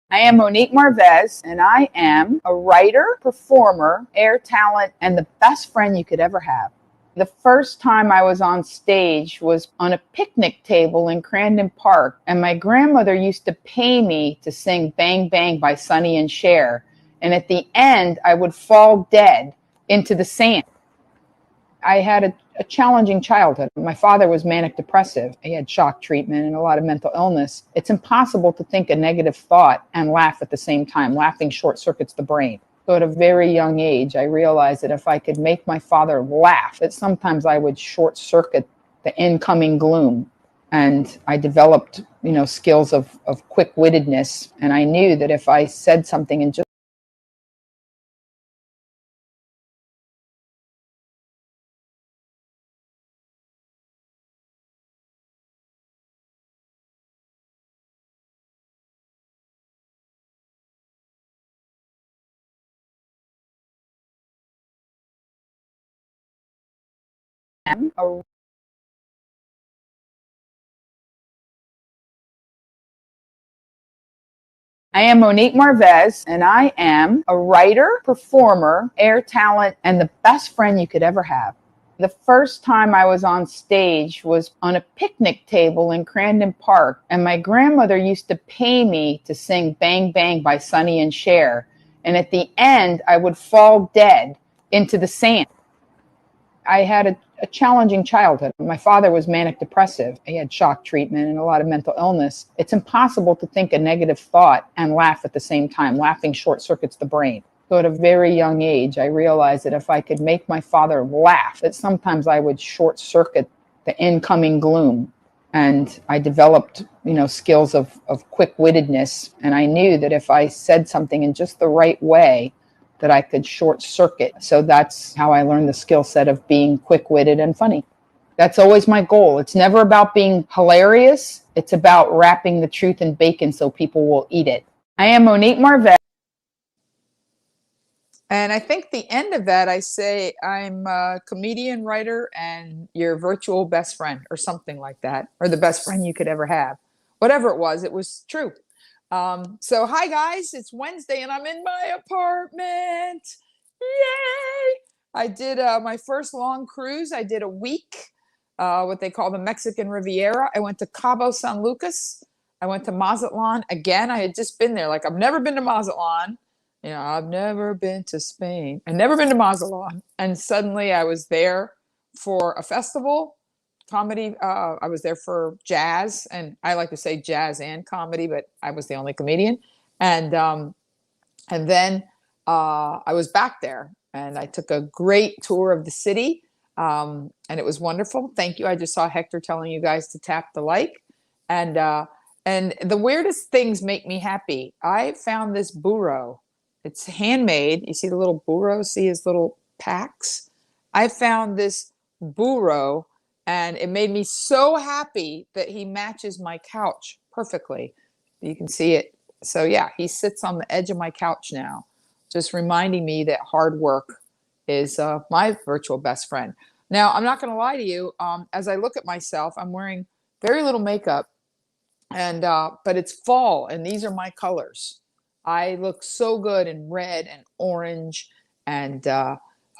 I am Monique Marvez, and I am a writer, performer, air talent, and the best friend you could ever have. The first time I was on stage was on a picnic table in Crandon Park, and my grandmother used to pay me to sing Bang Bang by Sonny and Cher. And at the end, I would fall dead into the sand. I had a challenging childhood. My father was manic depressive. He had shock treatment and a lot of mental illness. It's impossible to think a negative thought and laugh at the same time. Laughing short circuits the brain. So at a very young age, I realized that if I could make my father laugh, that sometimes I would short circuit the incoming gloom. And I developed, skills of quick-wittedness. And I knew that if I said something and just am a I am Monique Marvez, and I am a writer, performer, air talent, and the best friend you could ever have. The first time I was on stage was on a picnic table in Crandon Park, and my grandmother used to pay me to sing Bang Bang by Sonny and Cher. And at the end, I would fall dead into the sand. I had a challenging childhood. My father was manic depressive. He had shock treatment and a lot of mental illness. It's impossible to think a negative thought and laugh at the same time. Laughing short circuits the brain. So at a very young age, I realized that if I could make my father laugh, that sometimes I would short circuit the incoming gloom. And I developed, skills of quick-wittedness. And I knew that if I said something in just the right way, that I could short circuit. So that's how I learned the skill set of being quick-witted and funny. That's always my goal. It's never about being hilarious. It's about wrapping the truth in bacon so people will eat it. I am Monique Marvez. And I think the end of that, I say I'm a comedian, writer, and your virtual best friend, or something like that, or the best friend you could ever have. Whatever it was true. So hi guys, it's Wednesday and I'm in my apartment. Yay! I did my first long cruise. I did a week, what they call the Mexican Riviera. I went to Cabo San Lucas. I went to Mazatlan again. I had just been there. Like I've never been to Mazatlan. I've never been to Spain. I've never been to Mazatlan. And suddenly I was there for a festival. Comedy. I was there for jazz, and I like to say jazz and comedy, but I was the only comedian. And then I was back there, and I took a great tour of the city, and it was wonderful. Thank you. I just saw Hector telling you guys to tap the like, and the weirdest things make me happy. I found this burro. It's handmade. You see the little burro? See his little packs? I found this burro. And it made me so happy that he matches my couch perfectly. You can see it. So yeah, he sits on the edge of my couch now, just reminding me that hard work is my virtual best friend. Now, I'm not going to lie to you. As I look at myself, I'm wearing very little makeup, and but it's fall, and these are my colors. I look so good in red and orange, and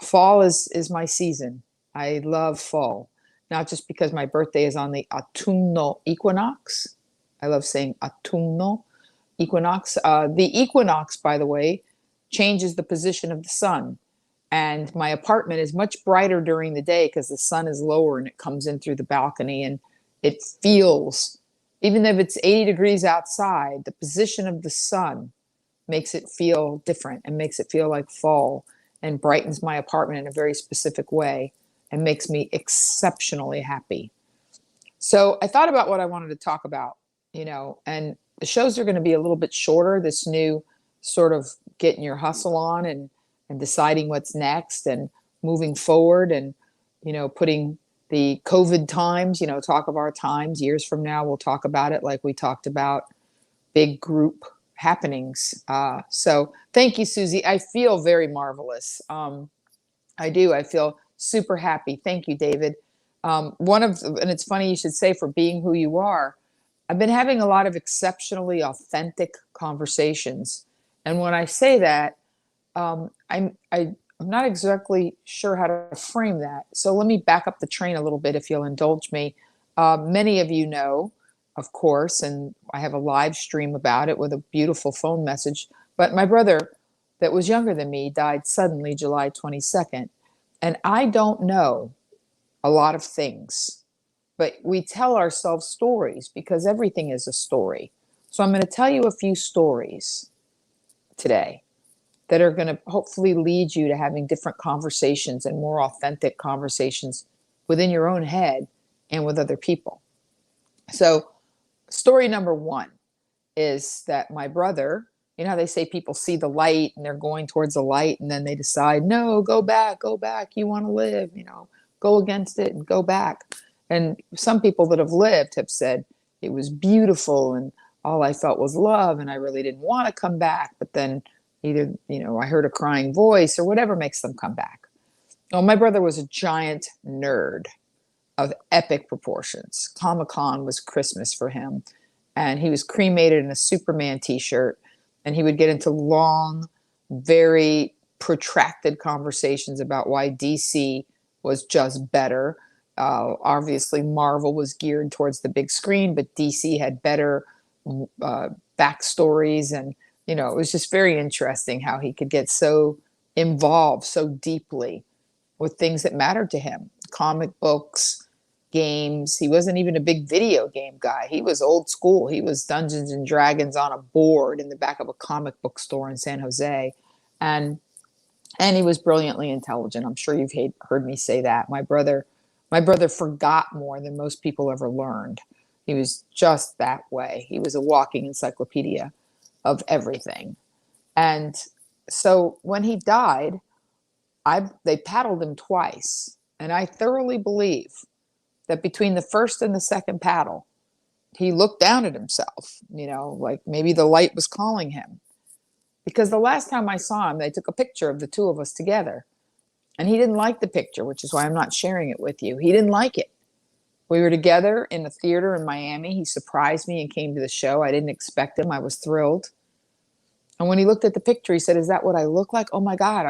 fall is my season. I love fall. Not just because my birthday is on the autumnal equinox. I love saying autumnal equinox. The equinox, by the way, changes the position of the sun. And my apartment is much brighter during the day because the sun is lower and it comes in through the balcony. And it feels, even if it's 80 degrees outside, the position of the sun makes it feel different and makes it feel like fall and brightens my apartment in a very specific way. And makes me exceptionally happy. So I thought about what I wanted to talk about, and the shows are going to be a little bit shorter. This new sort of getting your hustle on and deciding what's next and moving forward and, putting the COVID times, talk of our times. Years from now, we'll talk about it like we talked about big group happenings. So thank you, Susie. I feel very marvelous. I do. I feel super happy. Thank you, David. And it's funny you should say for being who you are. I've been having a lot of exceptionally authentic conversations. And when I say that, I'm not exactly sure how to frame that. So let me back up the train a little bit if you'll indulge me. Many of you know, of course, and I have a live stream about it with a beautiful phone message. But my brother, that was younger than me, died suddenly July 22nd. And I don't know a lot of things, but we tell ourselves stories because everything is a story. So I'm going to tell you a few stories today that are going to hopefully lead you to having different conversations and more authentic conversations within your own head and with other people. So, story number one is that my brother, you know how they say people see the light and they're going towards the light and then they decide, no, go back, you want to live, go against it and go back. And some people that have lived have said it was beautiful and all I felt was love and I really didn't want to come back. But then either, I heard a crying voice or whatever makes them come back. Oh, my brother was a giant nerd of epic proportions. Comic-Con was Christmas for him. And he was cremated in a Superman t-shirt. And he would get into long, very protracted conversations about why DC was just better. Obviously, Marvel was geared towards the big screen, but DC had better backstories. And, it was just very interesting how he could get so involved so deeply with things that mattered to him. Comic books, games. He wasn't even a big video game guy. He was old school. He was Dungeons and Dragons on a board in the back of a comic book store in San Jose. And he was brilliantly intelligent. I'm sure you've heard me say that. My brother forgot more than most people ever learned. He was just that way. He was a walking encyclopedia of everything. And so when he died, they paddled him twice. And I thoroughly believe that between the first and the second paddle, he looked down at himself, like maybe the light was calling him. Because the last time I saw him, they took a picture of the two of us together. And he didn't like the picture, which is why I'm not sharing it with you. He didn't like it. We were together in the theater in Miami. He surprised me and came to the show. I didn't expect him. I was thrilled. And when he looked at the picture, he said, "Is that what I look like? Oh my God,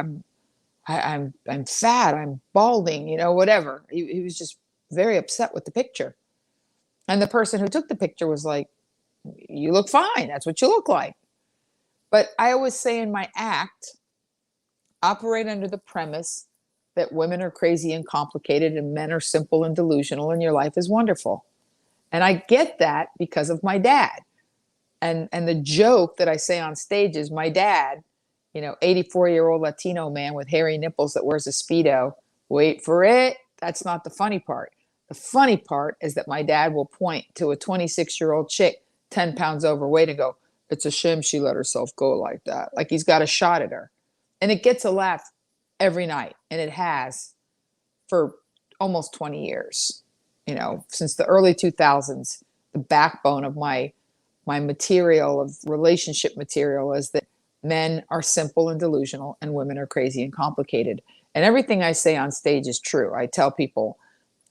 I'm fat. I'm balding. Whatever." He was just very upset with the picture. And the person who took the picture was like, "You look fine. That's what you look like." But I always say in my act, operate under the premise that women are crazy and complicated and men are simple and delusional and your life is wonderful. And I get that because of my dad. And the joke that I say on stage is my dad, 84-year-old Latino man with hairy nipples that wears a Speedo. Wait for it. That's not the funny part. The funny part is that my dad will point to a 26-year-old chick, 10 pounds overweight, and go, "It's a shame she let herself go like that." Like he's got a shot at her. And it gets a laugh every night. And it has for almost 20 years, since the early 2000s. The backbone of my material, of relationship material, is that men are simple and delusional and women are crazy and complicated. And everything I say on stage is true. I tell people,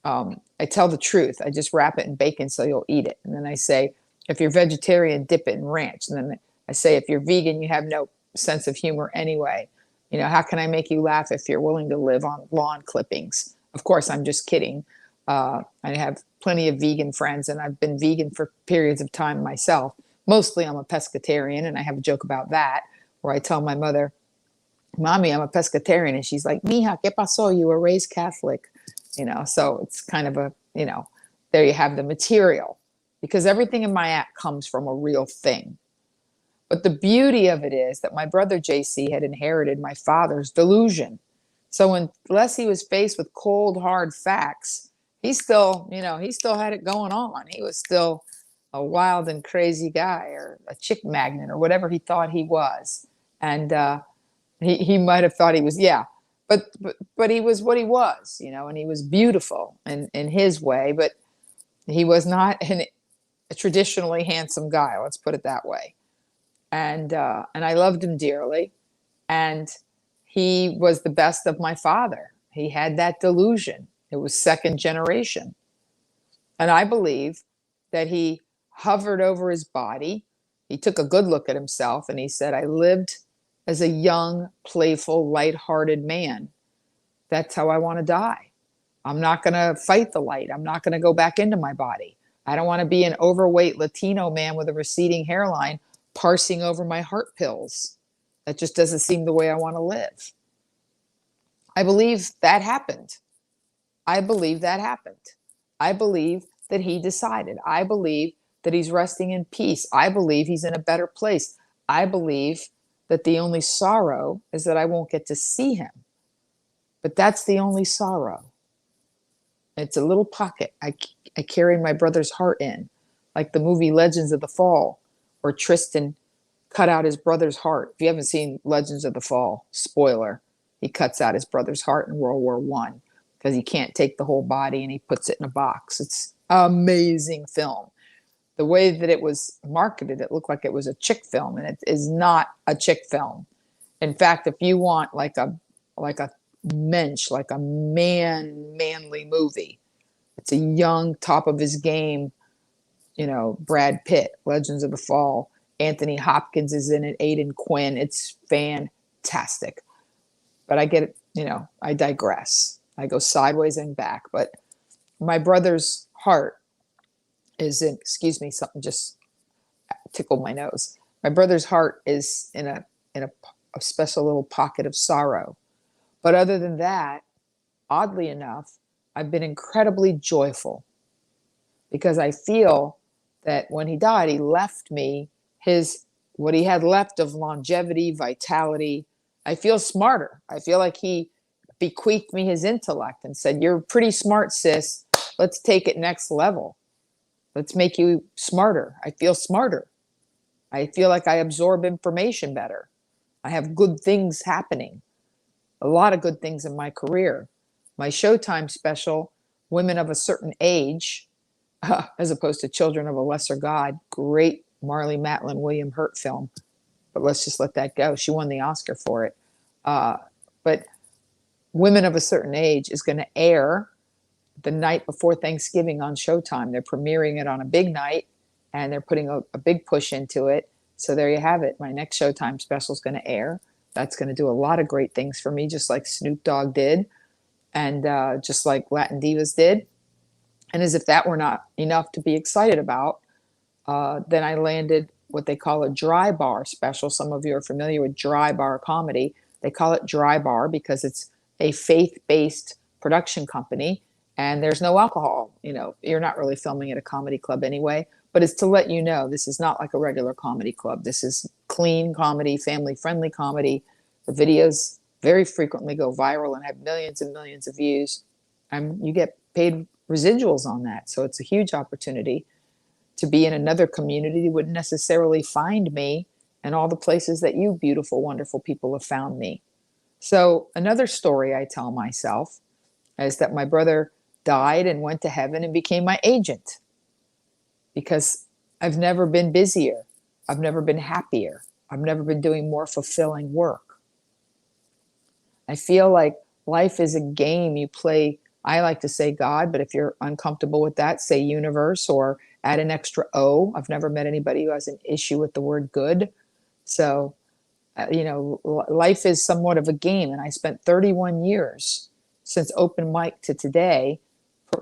I tell the truth. I just wrap it in bacon so you'll eat it. And then I say, if you're vegetarian, dip it in ranch. And then I say, if you're vegan, you have no sense of humor anyway. How can I make you laugh if you're willing to live on lawn clippings? Of course, I'm just kidding. I have plenty of vegan friends, and I've been vegan for periods of time myself. Mostly I'm a pescatarian, and I have a joke about that, where I tell my mother, "Mommy, I'm a pescatarian." And she's like, "Mija, ¿qué pasó? You were raised Catholic." So it's kind of there you have the material, because everything in my act comes from a real thing. But the beauty of it is that my brother JC had inherited my father's delusion. So unless he was faced with cold, hard facts, he still had it going on. He was still a wild and crazy guy, or a chick magnet, or whatever he thought he was. And he might have thought he was, yeah. But he was what he was, and he was beautiful in his way. But he was not a traditionally handsome guy. Let's put it that way. And I loved him dearly. And he was the best of my father. He had that delusion. It was second generation. And I believe that he hovered over his body. He took a good look at himself and he said, I lived as a young, playful, lighthearted man. That's how I want to die. I'm not going to fight the light. I'm not going to go back into my body. I don't want to be an overweight Latino man with a receding hairline parsing over my heart pills. That just doesn't seem the way I want to live. I believe that happened. I believe that happened. I believe that he decided. I believe that he's resting in peace. I believe he's in a better place. I believe that the only sorrow is that I won't get to see him. But that's the only sorrow. It's a little pocket I carry my brother's heart in, like the movie Legends of the Fall, where Tristan cut out his brother's heart. If you haven't seen Legends of the Fall, spoiler, he cuts out his brother's heart in World War I because he can't take the whole body and he puts it in a box. It's an amazing film. The way that it was marketed, it looked like it was a chick film, and it is not a chick film. In fact, if you want like a mensch, like a manly movie, it's a young, top of his game, Brad Pitt, Legends of the Fall. Anthony Hopkins is in it, Aidan Quinn. It's fantastic. But I get it, I digress. I go sideways and back. But my brother's heart is in, excuse me, something just tickled my nose. My brother's heart is in a special little pocket of sorrow. But other than that, oddly enough, I've been incredibly joyful because I feel that when he died, he left me what he had left of longevity, vitality. I feel smarter. I feel like he bequeathed me his intellect and said, you're pretty smart, sis. Let's take it next level. Let's make you smarter. I feel smarter. I feel like I absorb information better. I have good things happening. A lot of good things in my career. My Showtime special, Women of a Certain Age, as opposed to Children of a Lesser God, great Marlee Matlin, William Hurt film. But let's just let that go. She won the Oscar for it. But Women of a Certain Age is going to air the night before Thanksgiving on Showtime. They're premiering it on a big night, and they're putting a big push into it. So there you have it. My next Showtime special is going to air. That's going to do a lot of great things for me, just like Snoop Dogg did, and just like Latin Divas did. And as if that were not enough to be excited about, then I landed what they call a dry bar special. Some of you are familiar with dry bar comedy. They call it dry bar because it's a faith-based production company, and there's no alcohol. You're not really filming at a comedy club anyway, but it's to let you know this is not like a regular comedy club. This is clean comedy, family-friendly comedy. The videos very frequently go viral and have millions and millions of views. And you get paid residuals on that. So it's a huge opportunity to be in another community that wouldn't necessarily find me in all the places that you beautiful, wonderful people have found me. So another story I tell myself is that my brother died and went to heaven and became my agent, because I've never been busier. I've never been happier. I've never been doing more fulfilling work. I feel like life is a game you play. I like to say God, but if you're uncomfortable with that, say universe or add an extra O. I've never met anybody who has an issue with the word good. So, life is somewhat of a game. And I spent 31 years since open mic to today,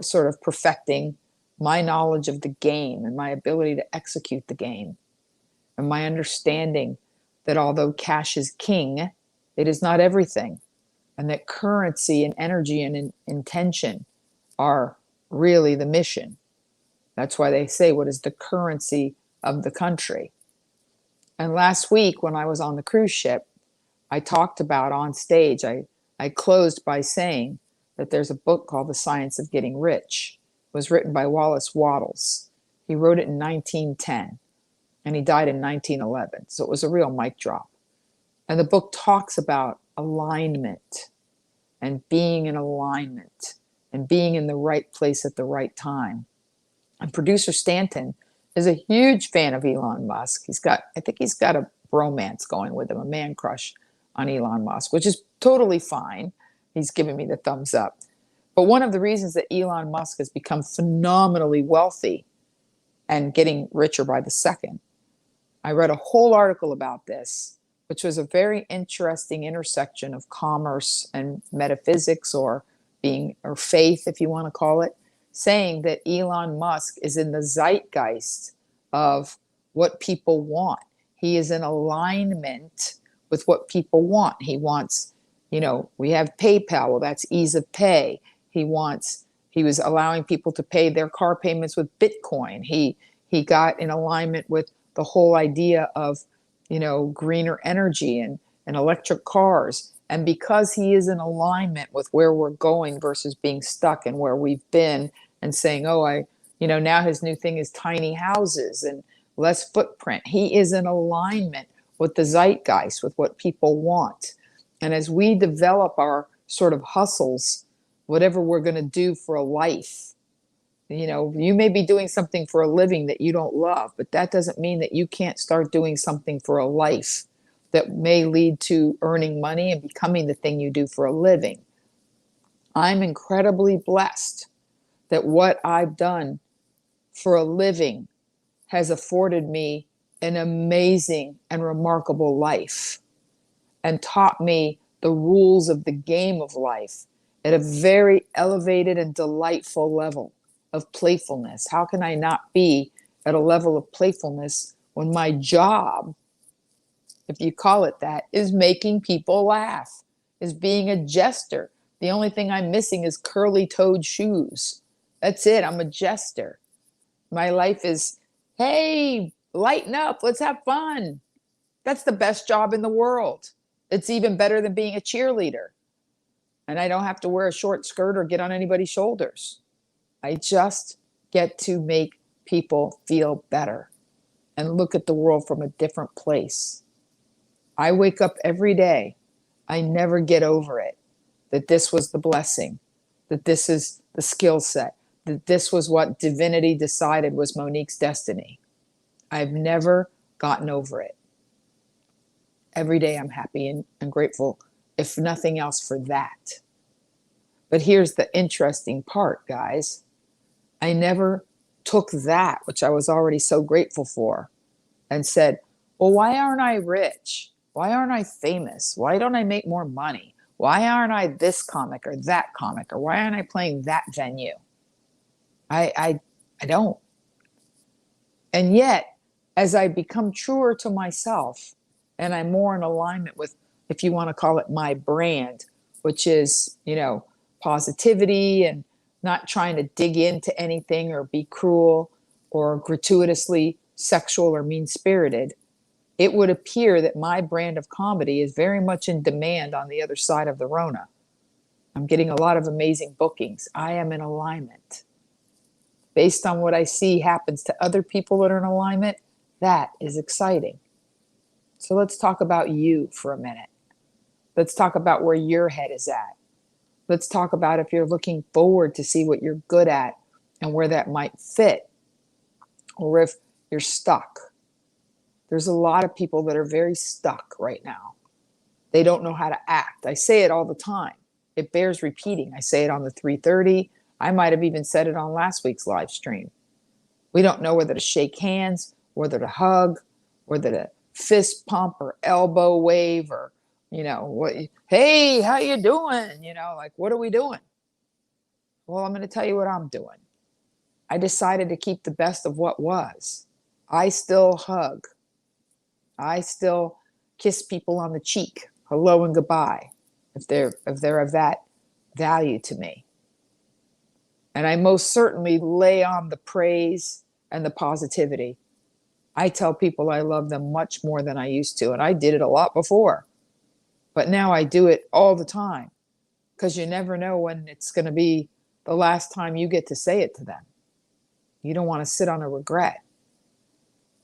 sort of perfecting my knowledge of the game and my ability to execute the game, and my understanding that although cash is king, it is not everything, and that currency and energy and intention are really the mission. That's why they say, what is the currency of the country? And last week when I was on the cruise ship, I talked about on stage, I closed by saying that there's a book called The Science of Getting Rich. It was written by Wallace Wattles. He wrote it in 1910 and he died in 1911. So it was a real mic drop. And the book talks about alignment and being in alignment and being in the right place at the right time. And producer Stanton is a huge fan of Elon Musk. I think he's got a bromance going with him, a man crush on Elon Musk, which is totally fine. He's giving me the thumbs up. But one of the reasons that Elon Musk has become phenomenally wealthy and getting richer by the second. I read a whole article about this, which was a very interesting intersection of commerce and metaphysics, or faith, if you want to call it, saying that Elon Musk is in the zeitgeist of what people want. He is in alignment with what people want. He wants, we have PayPal. Well, that's ease of pay. He was allowing people to pay their car payments with Bitcoin. He got in alignment with the whole idea of, greener energy and electric cars. And because he is in alignment with where we're going versus being stuck in where we've been and saying, now his new thing is tiny houses and less footprint. He is in alignment with the zeitgeist, with what people want. And as we develop our sort of hustles, whatever we're going to do for a life, you may be doing something for a living that you don't love, but that doesn't mean that you can't start doing something for a life that may lead to earning money and becoming the thing you do for a living. I'm incredibly blessed that what I've done for a living has afforded me an amazing and remarkable life and taught me the rules of the game of life at a very elevated and delightful level of playfulness. How can I not be at a level of playfulness when my job, if you call it that, is making people laugh, is being a jester? The only thing I'm missing is curly-toed shoes. That's it. I'm a jester. My life is, hey, lighten up. Let's have fun. That's the best job in the world. It's even better than being a cheerleader. And I don't have to wear a short skirt or get on anybody's shoulders. I just get to make people feel better and look at the world from a different place. I wake up every day. I never get over it, that this was the blessing, that this is the skill set, that this was what divinity decided was Monique's destiny. I've never gotten over it. Every day I'm happy and grateful, if nothing else, for that. But here's the interesting part, guys. I never took that, which I was already so grateful for, and said, well, why aren't I rich? Why aren't I famous? Why don't I make more money? Why aren't I this comic or that comic? Or why aren't I playing that venue? I don't. And yet, as I become truer to myself and I'm more in alignment with, if you want to call it, my brand, which is, positivity and not trying to dig into anything or be cruel or gratuitously sexual or mean-spirited, it would appear that my brand of comedy is very much in demand on the other side of the Rona. I'm getting a lot of amazing bookings. I am in alignment. Based on what I see happens to other people that are in alignment, that is exciting. So let's talk about you for a minute. Let's talk about where your head is at. Let's talk about if you're looking forward to see what you're good at and where that might fit, or if you're stuck. There's a lot of people that are very stuck right now. They don't know how to act. I say it all the time. It bears repeating. I say it on the 3:30. I might have even said it on last week's live stream. We don't know whether to shake hands, whether to hug, whether to fist pump or elbow wave, or, what, hey, how you doing? What are we doing? Well, I'm going to tell you what I'm doing. I decided to keep the best of what was. I still hug. I still kiss people on the cheek, hello and goodbye, if they're of that value to me. And I most certainly lay on the praise and the positivity. I tell people I love them much more than I used to, and I did it a lot before. But now I do it all the time, because you never know when it's going to be the last time you get to say it to them. You don't want to sit on a regret.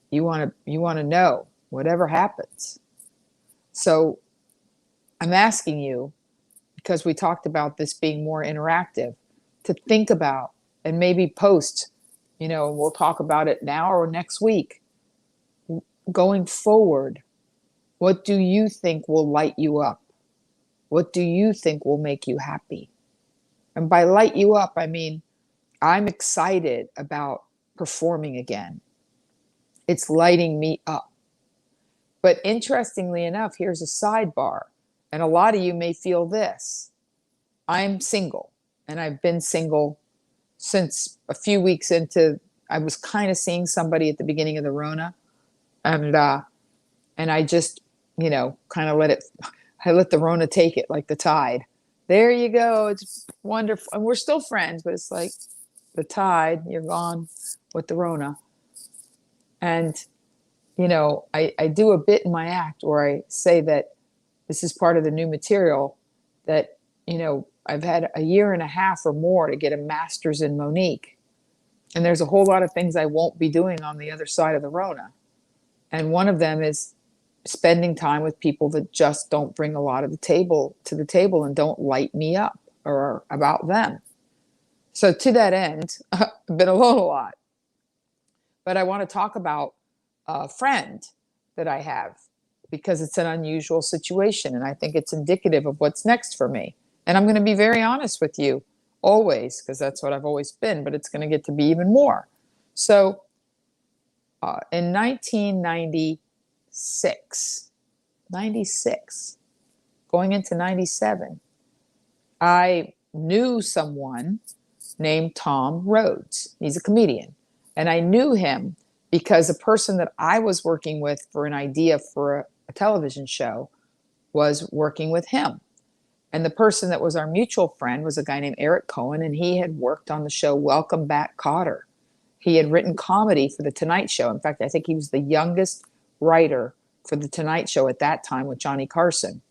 You want to know whatever happens. So I'm asking you, because we talked about this being more interactive, to think about and maybe post, we'll talk about it now or next week. Going forward, what do you think will light you up? What do you think will make you happy? And by light you up, I mean, I'm excited about performing again. It's lighting me up. But interestingly enough, here's a sidebar. And a lot of you may feel this. I'm single, and I've been single since a few weeks into, I was kind of seeing somebody at the beginning of the Rona. And I just, kind of I let the Rona take it like the tide. There you go. It's wonderful. And we're still friends, but it's like the tide, you're gone with the Rona. And, I do a bit in my act where I say that this is part of the new material that, I've had a year and a half or more to get a master's in Monique. And there's a whole lot of things I won't be doing on the other side of the Rona. And one of them is spending time with people that just don't bring a lot of to the table and don't light me up or about them. So to that end, I've been alone a lot. But I want to talk about a friend that I have because it's an unusual situation. And I think it's indicative of what's next for me. And I'm going to be very honest with you always, because that's what I've always been, but it's going to get to be even more. So in 1996, going into 97, I knew someone named Tom Rhodes. He's a comedian. And I knew him because a person that I was working with for an idea for a television show was working with him. And the person that was our mutual friend was a guy named Eric Cohen, and he had worked on the show Welcome Back, Kotter. He had written comedy for The Tonight Show. In fact, I think he was the youngest writer for The Tonight Show at that time with Johnny Carson.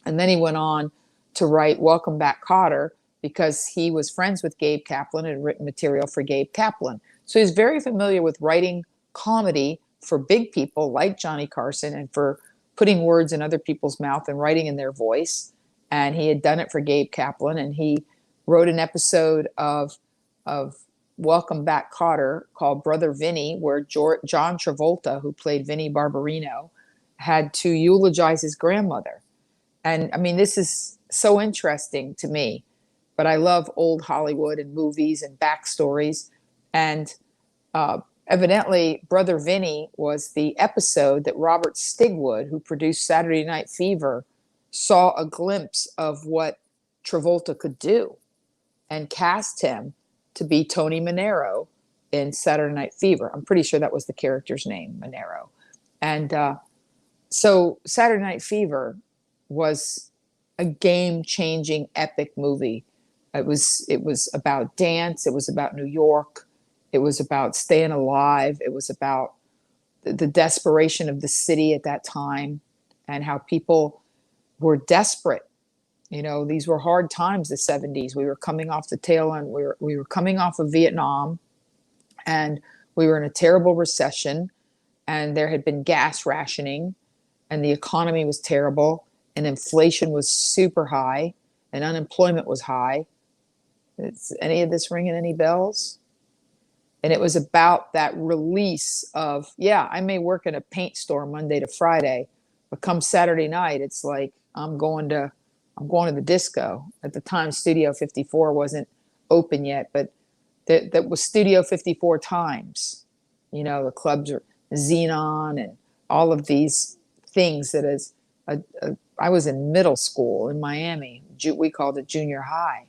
And then he went on to write Welcome Back, Kotter because he was friends with Gabe Kaplan and had written material for Gabe Kaplan. So he's very familiar with writing comedy for big people like Johnny Carson and for putting words in other people's mouth and writing in their voice. And he had done it for Gabe Kaplan, and he wrote an episode of Welcome Back, Kotter called Brother Vinny, where John Travolta, who played Vinny Barbarino, had to eulogize his grandmother. And I mean, this is so interesting to me, but I love old Hollywood and movies and backstories. And evidently, Brother Vinny was the episode that Robert Stigwood, who produced Saturday Night Fever, saw a glimpse of what Travolta could do and cast him to be Tony Manero in Saturday Night Fever. I'm pretty sure that was the character's name, Manero. And so Saturday Night Fever was a game-changing, epic movie. It was about dance. It was about New York. It was about staying alive. It was about the desperation of the city at that time and how people were desperate. These were hard times, the 70s. We were coming off the tail end. We were coming off of Vietnam, and we were in a terrible recession, and there had been gas rationing, and the economy was terrible, and inflation was super high, and unemployment was high. Is any of this ringing any bells? And it was about that release of, yeah, I may work in a paint store Monday to Friday, but come Saturday night, it's like I'm going to the disco. At the time, Studio 54 wasn't open yet, but that was Studio 54 times. The clubs are Xenon and all of these things that is. I was in middle school in Miami. We called it junior high.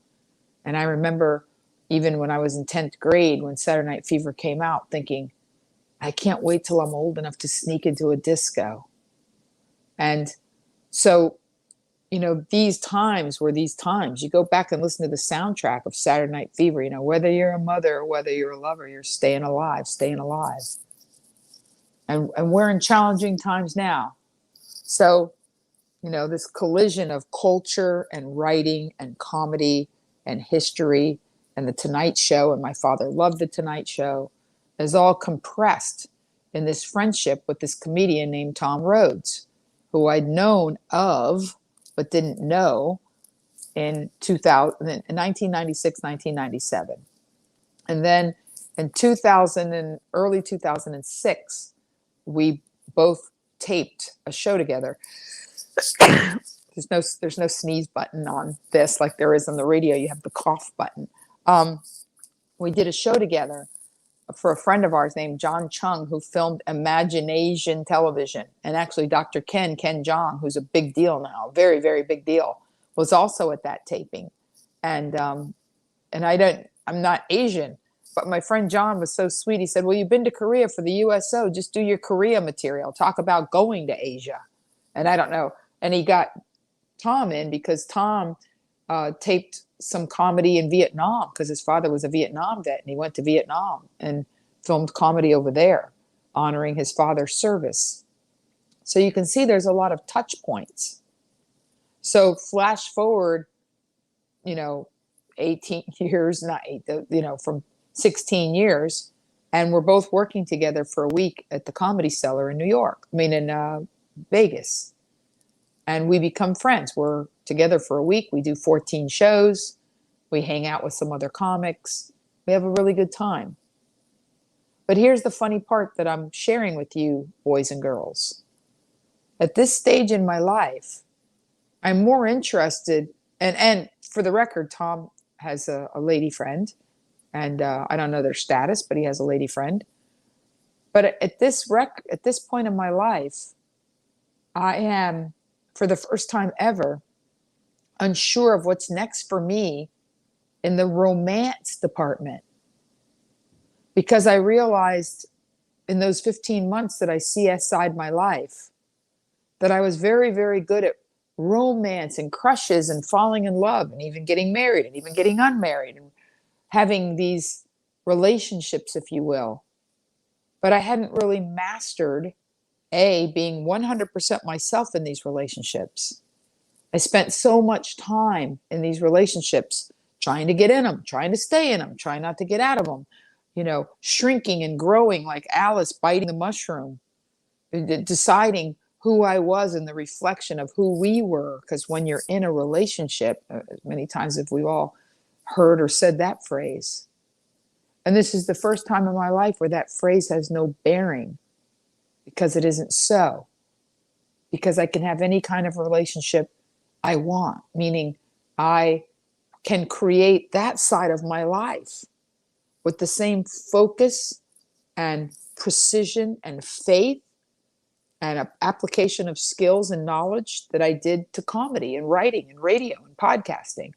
And I remember even when I was in 10th grade, when Saturday Night Fever came out, thinking, I can't wait till I'm old enough to sneak into a disco. And so, these times were these times. You go back and listen to the soundtrack of Saturday Night Fever, whether you're a mother or whether you're a lover, you're staying alive. And we're in challenging times now. So, this collision of culture and writing and comedy and history and The Tonight Show, and my father loved The Tonight Show, is all compressed in this friendship with this comedian named Tom Rhodes, who I'd known of but didn't know in 1996, 1997. And then in 2000 and early 2006, we both taped a show together. There's no sneeze button on this like there is on the radio. You have the cough button. We did a show together for a friend of ours named John Chung, who filmed Imagination Television. And actually, Dr. Ken Jeong, who's a big deal now, very, very big deal, was also at that taping. And I'm not Asian, but my friend John was so sweet. He said, well, you've been to Korea for the USO. Just do your Korea material. Talk about going to Asia. And I don't know. And he got Tom in because Tom taped some comedy in Vietnam because his father was a Vietnam vet, and he went to Vietnam and filmed comedy over there, honoring his father's service. So you can see there's a lot of touch points. So flash forward, 18 years, not eight, from 16 years, and we're both working together for a week at the Comedy Cellar in in Vegas. And we become friends. We're together for a week. We do 14 shows. We hang out with some other comics. We have a really good time. But here's the funny part that I'm sharing with you, boys and girls. At this stage in my life, I'm more interested, and for the record, Tom has a lady friend, and I don't know their status, but he has a lady friend. But at this point in my life, I am, for the first time ever, unsure of what's next for me in the romance department. Because I realized in those 15 months that I CSI'd my life, that I was very, very good at romance and crushes and falling in love and even getting married and even getting unmarried and having these relationships, if you will. But I hadn't really mastered being 100% myself in these relationships. I spent so much time in these relationships trying to get in them, trying to stay in them, trying not to get out of them, shrinking and growing like Alice biting the mushroom, deciding who I was and the reflection of who we were. Because when you're in a relationship, many times have we all heard or said that phrase. And this is the first time in my life where that phrase has no bearing, because it isn't so. Because I can have any kind of relationship I want, meaning I can create that side of my life with the same focus and precision and faith and application of skills and knowledge that I did to comedy and writing and radio and podcasting.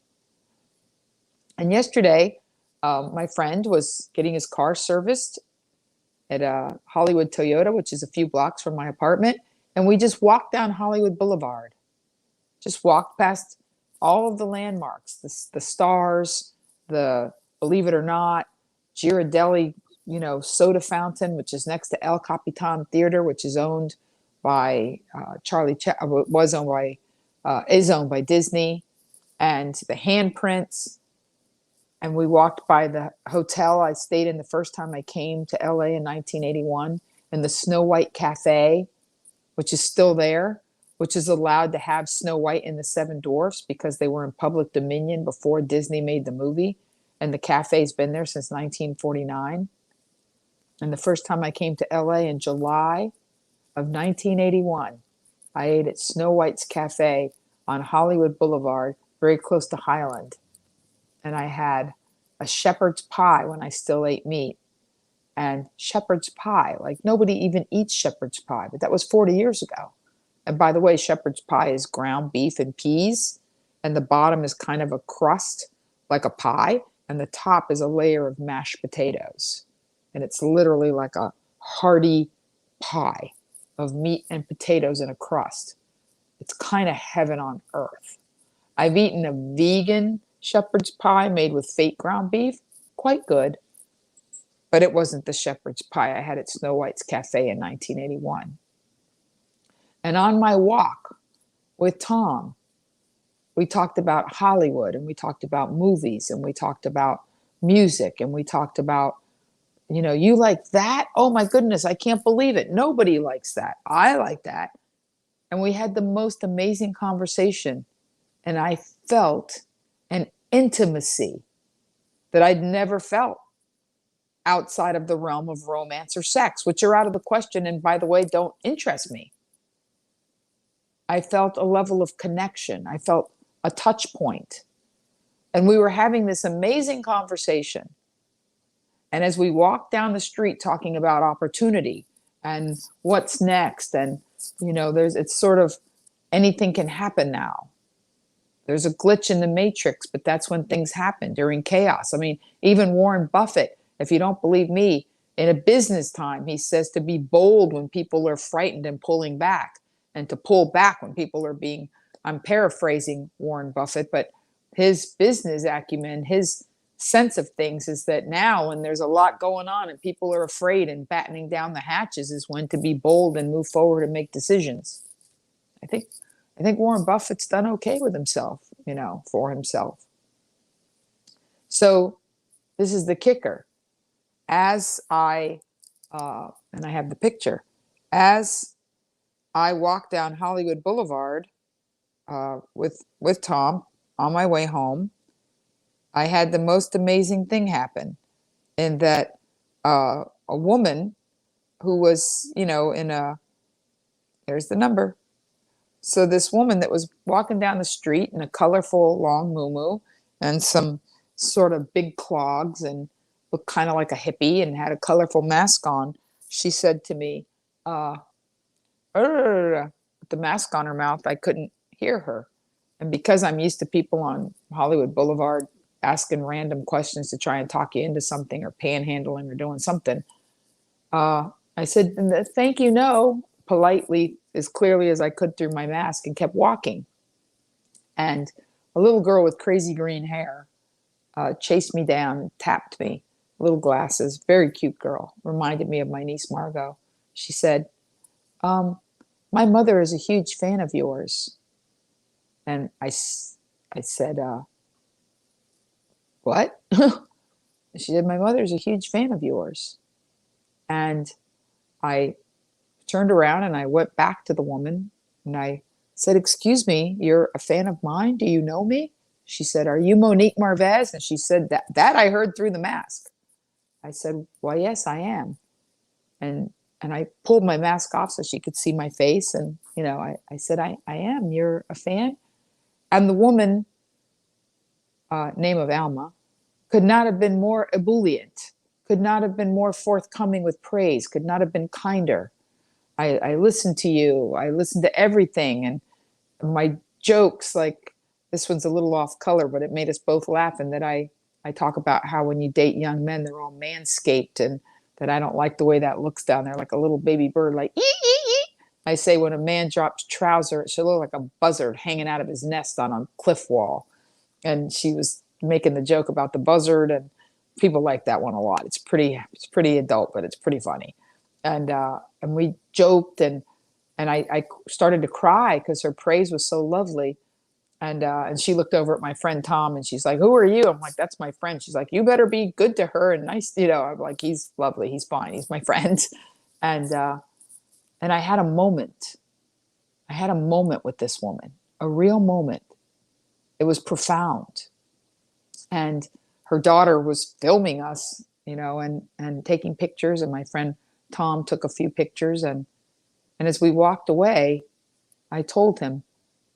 And yesterday, my friend was getting his car serviced at Hollywood Toyota, which is a few blocks from my apartment. And we just walked down Hollywood Boulevard, just walked past all of the landmarks, the stars, the, believe it or not, Ghirardelli, soda fountain, which is next to El Capitan Theater, which is owned by is owned by Disney, and the handprints. And we walked by the hotel I stayed in the first time I came to LA in 1981, and the Snow White Cafe, which is still there, which is allowed to have Snow White and the Seven Dwarfs because they were in public dominion before Disney made the movie. And the cafe's been there since 1949. And the first time I came to LA in July of 1981, I ate at Snow White's Cafe on Hollywood Boulevard, very close to Highland. And I had a shepherd's pie when I still ate meat. And shepherd's pie, like nobody even eats shepherd's pie, but that was 40 years ago. And by the way, shepherd's pie is ground beef and peas, and the bottom is kind of a crust like a pie, and the top is a layer of mashed potatoes. And it's literally like a hearty pie of meat and potatoes in a crust. It's kind of heaven on earth. I've eaten a vegan shepherd's pie made with fake ground beef, quite good. But it wasn't the shepherd's pie I had at Snow White's Cafe in 1981. And on my walk with Tom, we talked about Hollywood, and we talked about movies, and we talked about music, and we talked about, you like that? Oh my goodness, I can't believe it. Nobody likes that. I like that. And we had the most amazing conversation. And I felt an intimacy that I'd never felt outside of the realm of romance or sex, which are out of the question. And by the way, don't interest me. I felt a level of connection. I felt a touch point. And we were having this amazing conversation. And as we walk down the street talking about opportunity and what's next, and it's sort of anything can happen now. There's a glitch in the matrix, but that's when things happen during chaos. I mean, even Warren Buffett, if you don't believe me, in a business time, he says to be bold when people are frightened and pulling back, and to pull back when people are being, I'm paraphrasing Warren Buffett, but his business acumen, his sense of things is that now when there's a lot going on and people are afraid and battening down the hatches is when to be bold and move forward and make decisions. I think Warren Buffett's done okay with himself, for himself. So this is the kicker. As I, and I have the picture, as I walk down Hollywood Boulevard with Tom on my way home, I had the most amazing thing happen in that a woman who was, there's the number. So this woman that was walking down the street in a colorful long muumuu and some sort of big clogs and looked kind of like a hippie and had a colorful mask on, she said to me, with the mask on her mouth, I couldn't hear her. And because I'm used to people on Hollywood Boulevard asking random questions to try and talk you into something or panhandling or doing something, I said, thank you, no, politely, as clearly as I could through my mask, and kept walking. And a little girl with crazy green hair chased me down and tapped me, little glasses, very cute girl, reminded me of my niece Margot. She said, my mother is a huge fan of yours. And I said, what? She said, my mother's a huge fan of yours. And I turned around and I went back to the woman and I said, excuse me, you're a fan of mine? Do you know me? She said, are you Monique Marvez? And she said, that I heard through the mask. I said, well, yes, I am. And I pulled my mask off so she could see my face. And, I said, I am. You're a fan? And the woman, name of Alma, could not have been more ebullient, could not have been more forthcoming with praise, could not have been kinder. I listened to you. I listened to everything. And my jokes, like this one's a little off color, but it made us both laugh. And that I talk about how when you date young men, they're all manscaped, and that I don't like the way that looks down there, like a little baby bird, like, ee, ee, ee. I say when a man drops trouser, it should look like a buzzard hanging out of his nest on a cliff wall. And she was making the joke about the buzzard, and people like that one a lot. It's pretty adult, but it's pretty funny. And we joked, and I started to cry because her praise was so lovely. And she looked over at my friend Tom, and she's like, who are you? I'm like, that's my friend. She's like, you better be good to her and nice. I'm like, he's lovely. He's fine. He's my friend. And I had a moment. I had a moment with this woman, a real moment. It was profound. And her daughter was filming us, and taking pictures. And my friend Tom took a few pictures. And as we walked away, I told him,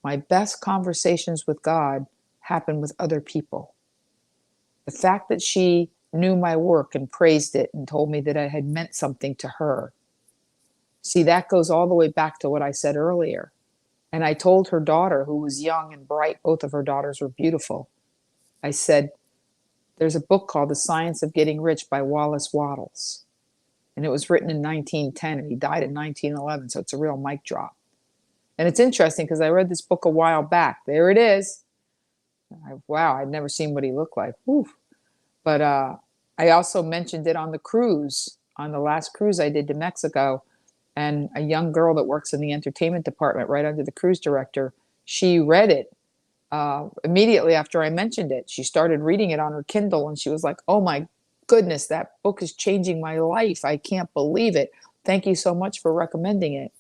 my best conversations with God happen with other people. The fact that she knew my work and praised it and told me that it had meant something to her. See, that goes all the way back to what I said earlier. And I told her daughter, who was young and bright, both of her daughters were beautiful. I said, there's a book called The Science of Getting Rich by Wallace Wattles. And it was written in 1910, and he died in 1911. So it's a real mic drop. And it's interesting because I read this book a while back. There it is. Wow, I'd never seen what he looked like. Whew. But I also mentioned it on the cruise, on the last cruise I did to Mexico. And a young girl that works in the entertainment department right under the cruise director, she read it immediately after I mentioned it. She started reading it on her Kindle, and she was like, oh my goodness, that book is changing my life. I can't believe it. Thank you so much for recommending it.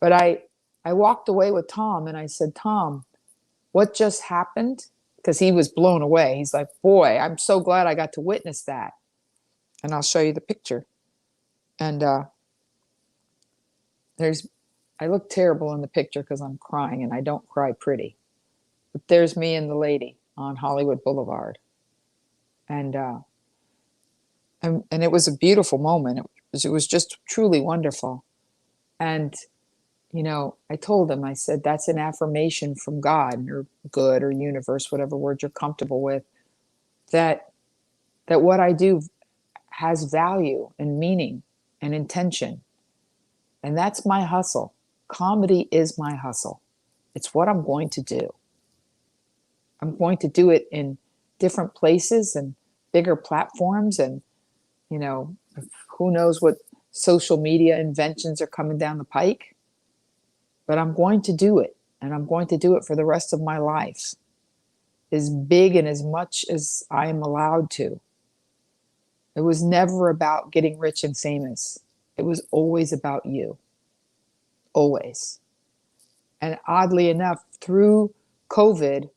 But I walked away with Tom, and I said, Tom, what just happened? Because he was blown away. He's like, boy, I'm so glad I got to witness that. And I'll show you the picture. And I look terrible in the picture because I'm crying, and I don't cry pretty. But there's me and the lady on Hollywood Boulevard. And And it was a beautiful moment. It was just truly wonderful. And, I told him, I said, that's an affirmation from God or good or universe, whatever word you're comfortable with, that what I do has value and meaning and intention. And that's my hustle. Comedy is my hustle. It's what I'm going to do. I'm going to do it in different places and bigger platforms. And, you know, who knows what social media inventions are coming down the pike. But I'm going to do it. And I'm going to do it for the rest of my life, as big and as much as I am allowed to. It was never about getting rich and famous. It was always about you. Always. And oddly enough, through COVID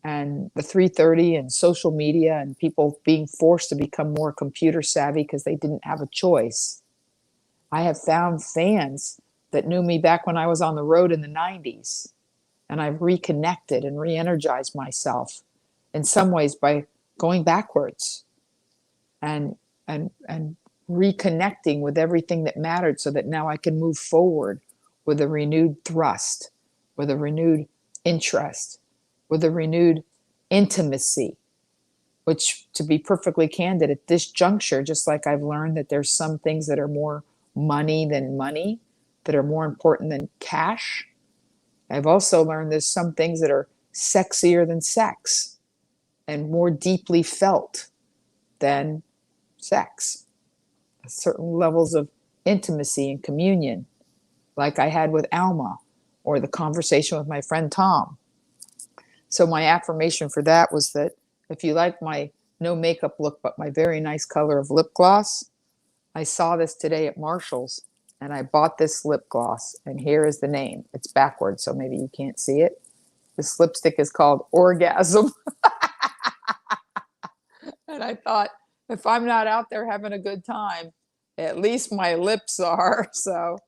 and the 330 and social media and people being forced to become more computer savvy because they didn't have a choice, I have found fans that knew me back when I was on the road in the 90s. And I've reconnected and re-energized myself in some ways by going backwards and reconnecting with everything that mattered, so that now I can move forward with a renewed thrust, with a renewed interest, with a renewed intimacy, which, to be perfectly candid, at this juncture, just like I've learned that there's some things that are more money than money, that are more important than cash, I've also learned there's some things that are sexier than sex and more deeply felt than sex. Certain levels of intimacy and communion, like I had with Alma, or the conversation with my friend Tom. So my affirmation for that was that if you like my no makeup look, but my very nice color of lip gloss, I saw this today at Marshall's and I bought this lip gloss, and here is the name. It's backwards, so maybe you can't see it. This lipstick is called Orgasm. And I thought, if I'm not out there having a good time, at least my lips are. So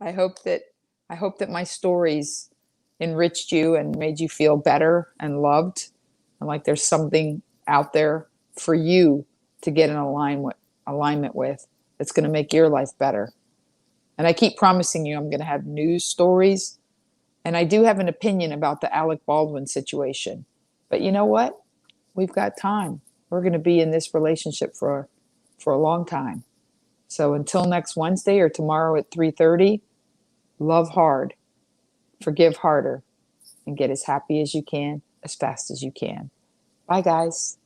I hope that my stories enriched you and made you feel better and loved, and like there's something out there for you to get in alignment with that's going to make your life better. And I keep promising you I'm going to have news stories. And I do have an opinion about the Alec Baldwin situation. But you know what? We've got time. We're going to be in this relationship for a long time. So until next Wednesday or tomorrow at 3:30, love hard, forgive harder, and get as happy as you can, as fast as you can. Bye, guys.